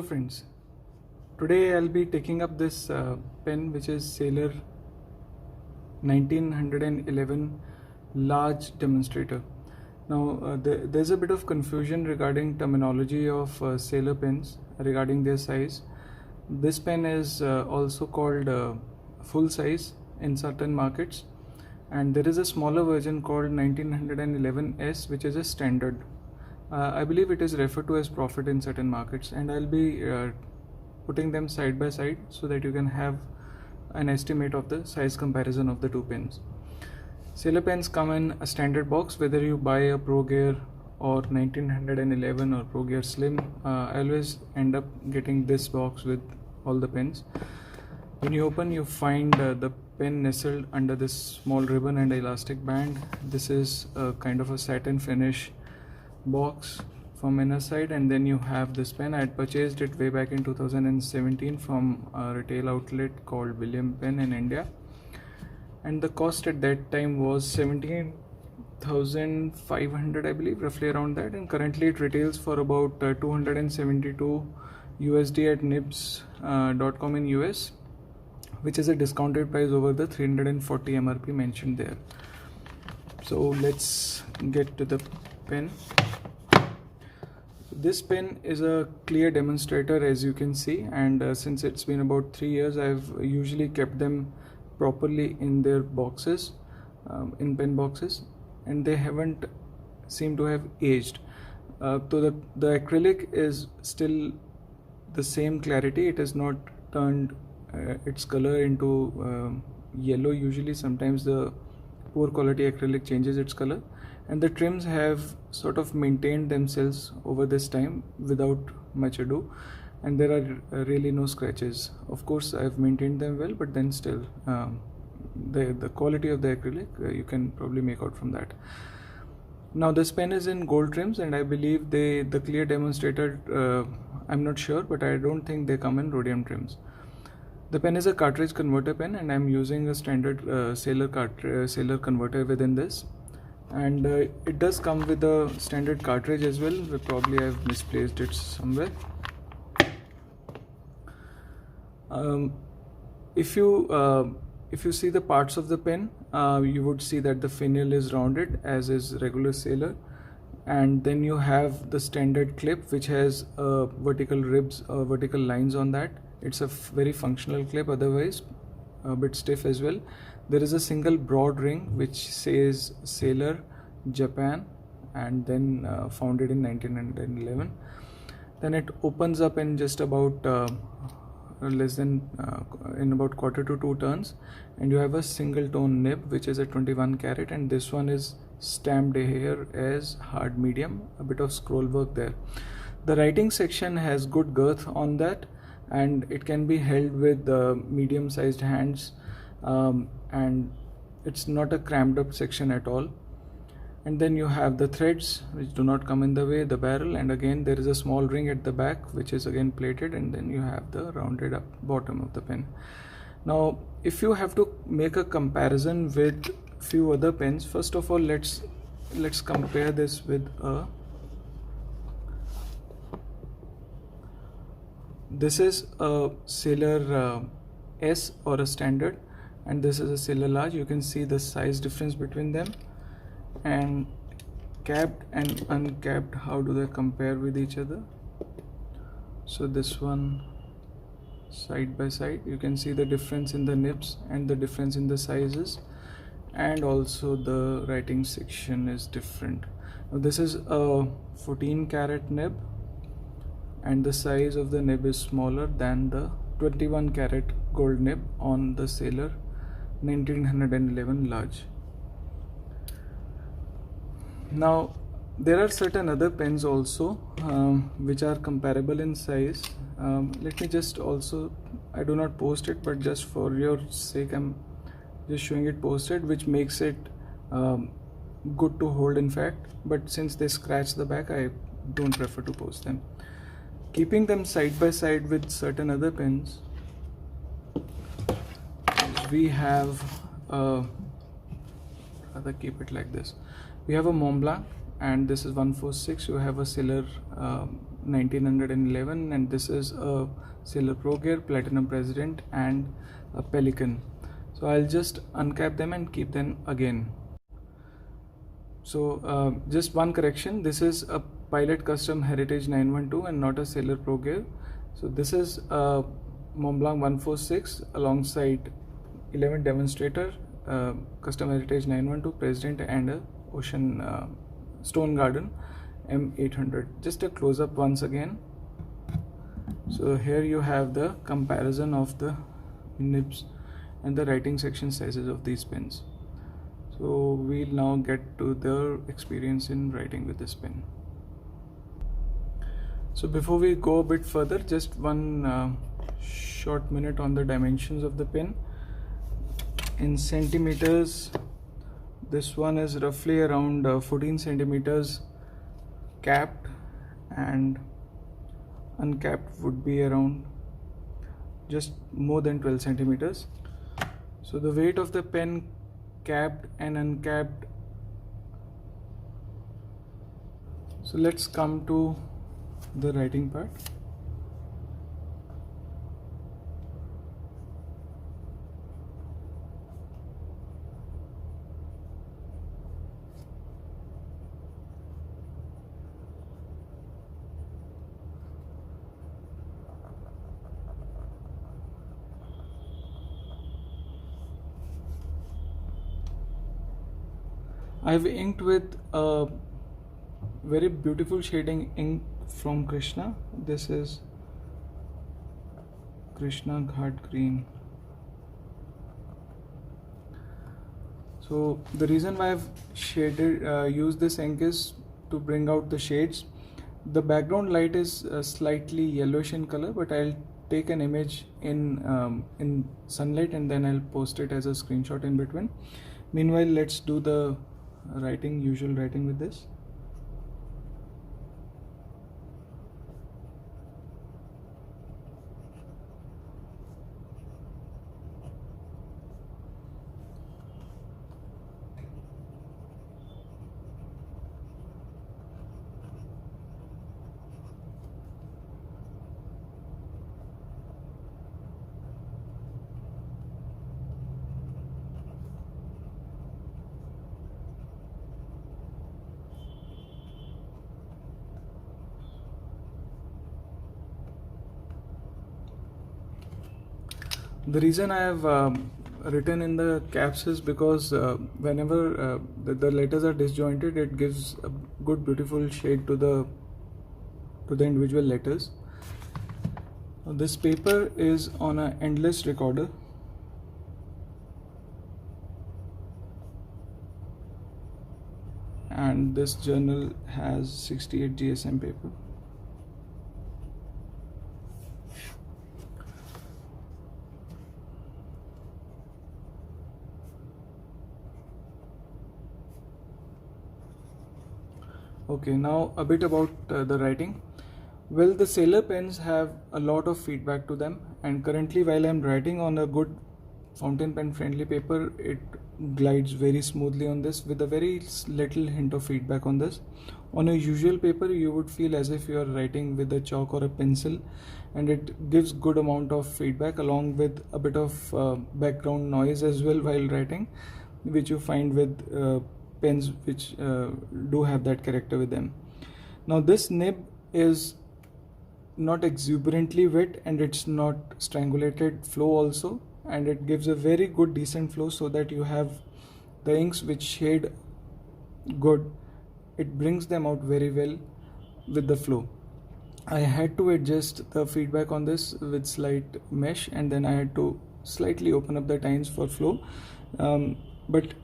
friends, today I'll be taking up this pen which is Sailor 1911 large demonstrator. Now there's a bit of confusion regarding terminology of Sailor pens regarding their size. This pen is also called full size in certain markets, and there is a smaller version called 1911S which is a standard. I believe it is referred to as Prophet in certain markets, and I'll be putting them side by side so that you can have an estimate of the size comparison of the two pens. Sailor pens come in a standard box, whether you buy a Pro Gear or 1911 or Pro Gear Slim. I always end up getting this box with all the pens. When you open, you find the pen nestled under this small ribbon and elastic band. This is a kind of a satin finish box from inner side, and then you have this pen. I had purchased it way back in 2017 from a retail outlet called William Pen in India, and the cost at that time was 17,500, I believe, roughly around that, and currently it retails for about 272 USD at nibs.com in US, which is a discounted price over the 340 MRP mentioned there. So let's get to the pen. This pen is a clear demonstrator, as you can see, and since it's been about 3 years, I've usually kept them properly in their boxes, in pen boxes, and they haven't seemed to have aged. So the acrylic is still the same clarity. It has not turned its color into yellow. Usually sometimes the poor quality acrylic changes its color, and the trims have sort of maintained themselves over this time without much ado, and there are really no scratches. Of course, I've maintained them well, but then still the quality of the acrylic you can probably make out from that. Now this pen is in gold trims, and I believe the clear demonstrator, I'm not sure, but I don't think they come in rhodium trims. The pen is a cartridge converter pen, and I'm using a standard Sailor converter within this, and it does come with a standard cartridge as well. Probably I've misplaced it somewhere. If you see the parts of the pen, you would see that the finial is rounded as is regular Sailor, and then you have the standard clip which has vertical ribs or vertical lines on that. It's a very functional clip, otherwise a bit stiff as well. There is a single broad ring which says Sailor Japan, and then founded in 1911. Then it opens up in just about in about quarter to 2 turns, and you have a single tone nib which is a 21 carat, and this one is stamped here as hard medium, a bit of scroll work there. The writing section has good girth on that, and it can be held with medium sized hands, and it's not a cramped up section at all. And then you have the threads which do not come in the way, the barrel, and again there is a small ring at the back which is again plated, and then you have the rounded up bottom of the pen. Now if you have to make a comparison with few other pens, first of all let's compare this with this is a Sailor S or a standard, and this is a Sailor large. You can see the size difference between them, and capped and uncapped, how do they compare with each other. So this one side by side, you can see the difference in the nibs and the difference in the sizes, and also the writing section is different. Now this is a 14 carat nib, and the size of the nib is smaller than the 21 carat gold nib on the Sailor 1911 large. Now there are certain other pens also which are comparable in size. Let me just also, I do not post it, but just for your sake I'm just showing it posted, which makes it good to hold in fact, but since they scratch the back, I don't prefer to post them. Keeping them side by side with certain other pens, we have rather keep it like this. We have a Montblanc and this is 146. You have a Sailor 1911, and this is a Sailor Pro Gear, Platinum President, and a Pelican. So I'll just uncap them and keep them again. So just one correction, this is a Pilot Custom Heritage 912 and not a Sailor Pro Gear. So this is a Montblanc 146 alongside 11 Demonstrator, Custom Heritage 912 President, and a Ocean Stone Garden M800. Just a close-up once again. So here you have the comparison of the nibs and the writing section sizes of these pens. So we'll now get to their experience in writing with this pen. So before we go a bit further, just one short minute on the dimensions of the pen. In centimeters, this one is roughly around 14 centimeters capped, and uncapped would be around just more than 12 centimeters. So the weight of the pen capped and uncapped. So let's come to the writing part. I've inked with a very beautiful shading ink from Krishna. This is Krishna Ghat Green. So the reason why I've used this ink is to bring out the shades. The background light is slightly yellowish in color, but I'll take an image in sunlight and then I'll post it as a screenshot in between. Meanwhile, let's do the usual writing with this. The reason I have written in the caps is because whenever the letters are disjointed, it gives a good beautiful shade to the individual letters. This paper is on an endless recorder. And this journal has 68 GSM paper. Okay, now a bit about the writing. Well, the Sailor pens have a lot of feedback to them, and currently while I'm writing on a good fountain pen friendly paper, it glides very smoothly on this with a very little hint of feedback on this. On a usual paper, you would feel as if you are writing with a chalk or a pencil, and it gives good amount of feedback along with a bit of background noise as well while writing, which you find with pens which do have that character with them. Now this nib is not exuberantly wet and it's not strangulated flow also, and it gives a very good decent flow so that you have the inks which shade good. It brings them out very well with the flow. I had to adjust the feedback on this with slight mesh, and then I had to slightly open up the tines for flow, but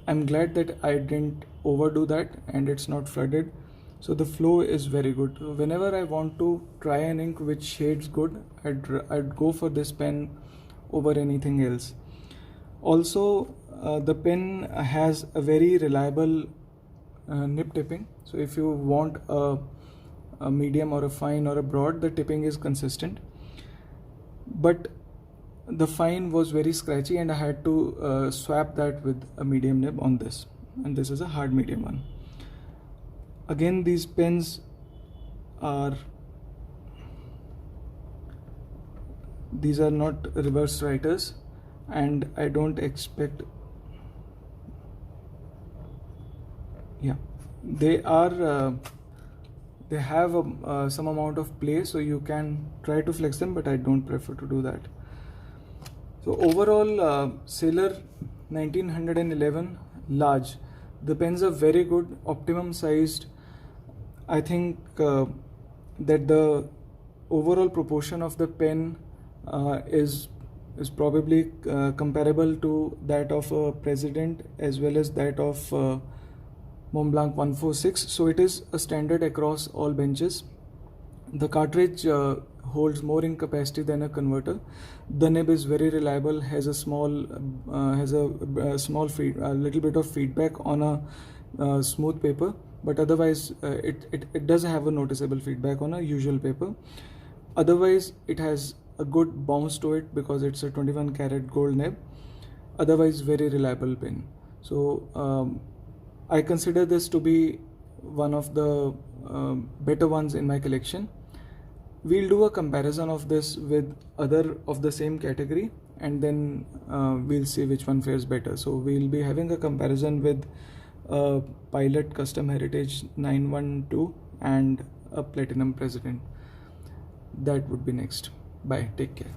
I'm glad that I didn't overdo that and it's not flooded. So the flow is very good. Whenever I want to try an ink which shades good, I'd go for this pen over anything else. Also, the pen has a very reliable nib tipping. So if you want a medium or a fine or a broad, the tipping is consistent. But the fine was very scratchy and I had to swap that with a medium nib on this, and this is a hard medium one. Again, these pens are not reverse writers, and I don't expect, yeah, they have some amount of play, so you can try to flex them, but I don't prefer to do that. So overall, Sailor 1911 large, the pens are very good, optimum sized. I think that the overall proportion of the pen is probably comparable to that of a President as well as that of Montblanc 146. So it is a standard across all benches. The cartridge holds more ink capacity than a converter. The nib is very reliable, has a small little bit of feedback on a smooth paper, but otherwise it does have a noticeable feedback on a usual paper. Otherwise, it has a good bounce to it because it's a 21 karat gold nib. Otherwise, very reliable pen. So I consider this to be one of the better ones in my collection. We'll do a comparison of this with other of the same category, and then we'll see which one fares better. So we'll be having a comparison with a Pilot Custom Heritage 912 and a Platinum President. That would be next. Bye. Take care.